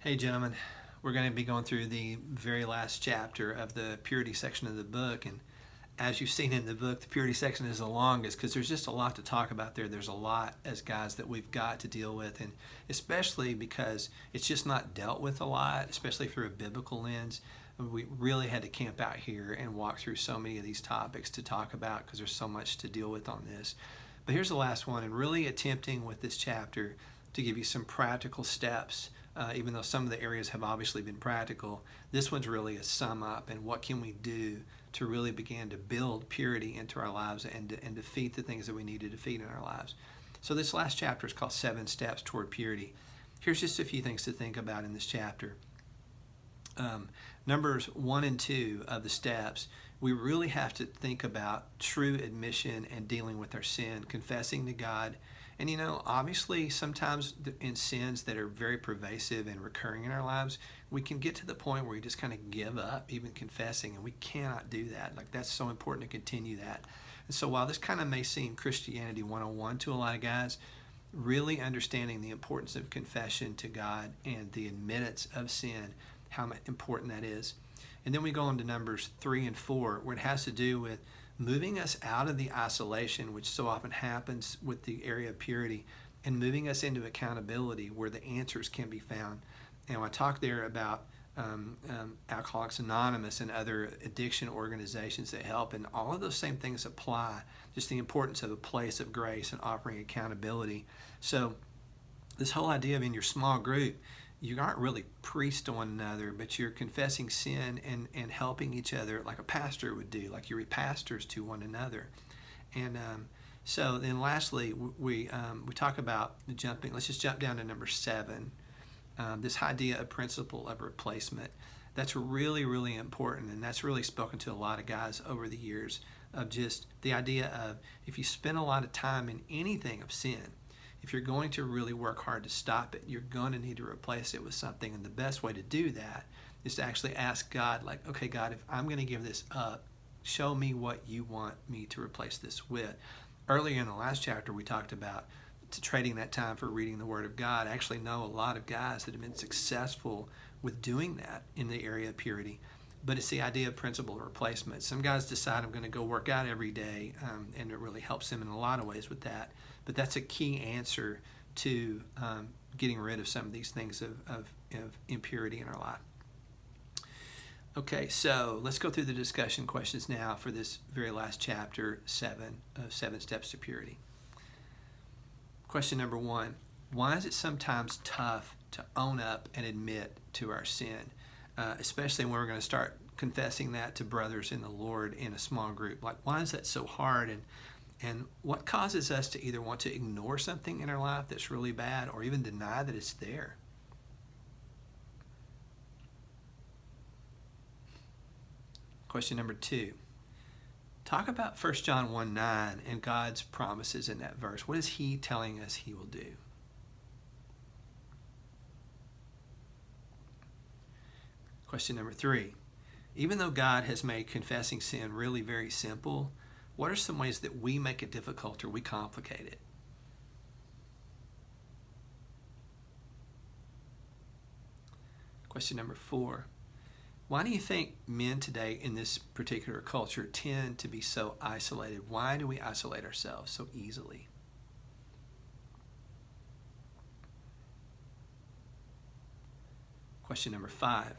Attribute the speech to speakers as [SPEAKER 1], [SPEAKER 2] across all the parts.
[SPEAKER 1] Hey, gentlemen, we're going to be going through the very last chapter of the purity section of the book. And as you've seen in the book, the purity section is the longest because there's just a lot to talk about there. There's a lot as guys that we've got to deal with, and especially because it's just not dealt with a lot, especially through a biblical lens. We really had to camp out here and walk through so many of these topics to talk about because there's so much to deal with on this. But here's the last one, and really attempting with this chapter to give you some practical steps. Even though some of the areas have obviously been practical, this one's really a sum up and what can we do to really begin to build purity into our lives and defeat the things that we need to defeat in our lives. So this last chapter is called 7 Steps Toward Purity. Here's just a few things to think about in this chapter. Numbers 1 and 2 of the steps, we really have to think about true admission and dealing with our sin, confessing to God. And obviously sometimes in sins that are very pervasive and recurring in our lives, we can get to the point where we just kind of give up even confessing, and we cannot do that. Like, that's so important to continue that. And so while this kind of may seem Christianity 101 to a lot of guys, really understanding the importance of confession to God and the admittance of sin, how important that is. And then we go on to Numbers 3 and 4, where it has to do with moving us out of the isolation, which so often happens with the area of purity, and moving us into accountability where the answers can be found. And I talk there about Alcoholics Anonymous and other addiction organizations that help, and all of those same things apply, just the importance of a place of grace and offering accountability. So this whole idea of in your small group, you aren't really priests to one another, but you're confessing sin and helping each other like a pastor would do, like you're pastors to one another. And so then lastly, we talk about the jumping. Let's just jump down to number 7, this idea of principle of replacement. That's really, really important, and that's really spoken to a lot of guys over the years, of just the idea of if you spend a lot of time in anything of sin, if you're going to really work hard to stop it, you're going to need to replace it with something. And the best way to do that is to actually ask God, like, okay, God, if I'm going to give this up, show me what you want me to replace this with. Earlier in the last chapter, we talked about trading that time for reading the Word of God. I actually know a lot of guys that have been successful with doing that in the area of purity. But it's the idea of principle replacement. Some guys decide I'm going to go work out every day, and it really helps them in a lot of ways with that. But that's a key answer to getting rid of some of these things of impurity in our life. Okay, so let's go through the discussion questions now for this very last chapter 7 of 7 Steps to Purity. Question number 1, why is it sometimes tough to own up and admit to our sin? Especially when we're going to start confessing that to brothers in the Lord in a small group. Like, why is that so hard? And what causes us to either want to ignore something in our life that's really bad or even deny that it's there? Question number 2. Talk about 1 John 1:9 and God's promises in that verse. What is He telling us He will do? Question number 3. Even though God has made confessing sin really very simple, what are some ways that we make it difficult or we complicate it? Question number 4. Why do you think men today in this particular culture tend to be so isolated? Why do we isolate ourselves so easily? Question number 5.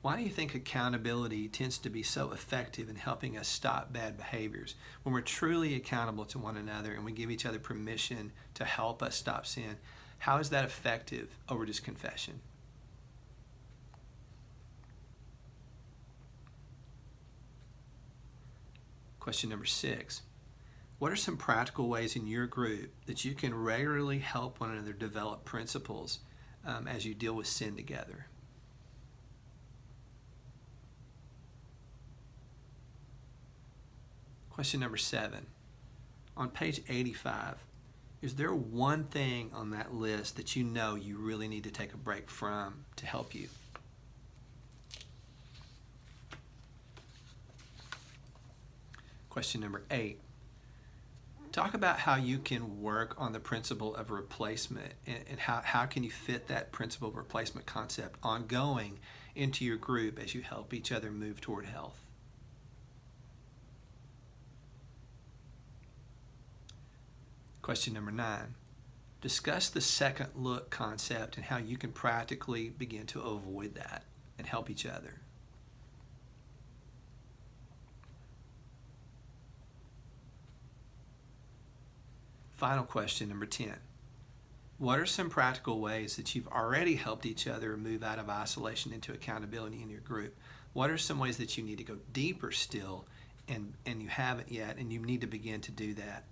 [SPEAKER 1] Why do you think accountability tends to be so effective in helping us stop bad behaviors? When we're truly accountable to one another and we give each other permission to help us stop sin, how is that effective over just confession? Question number 6. What are some practical ways in your group that you can regularly help one another develop principles as you deal with sin together? Question number 7. On page 85, is there one thing on that list that you know you really need to take a break from to help you? Question number 8. Talk about how you can work on the principle of replacement, and how can you fit that principle of replacement concept ongoing into your group as you help each other move toward health. Question number 9. Discuss the second look concept and how you can practically begin to avoid that and help each other. Final question, number 10. What are some practical ways that you've already helped each other move out of isolation into accountability in your group? What are some ways that you need to go deeper still and you haven't yet, and you need to begin to do that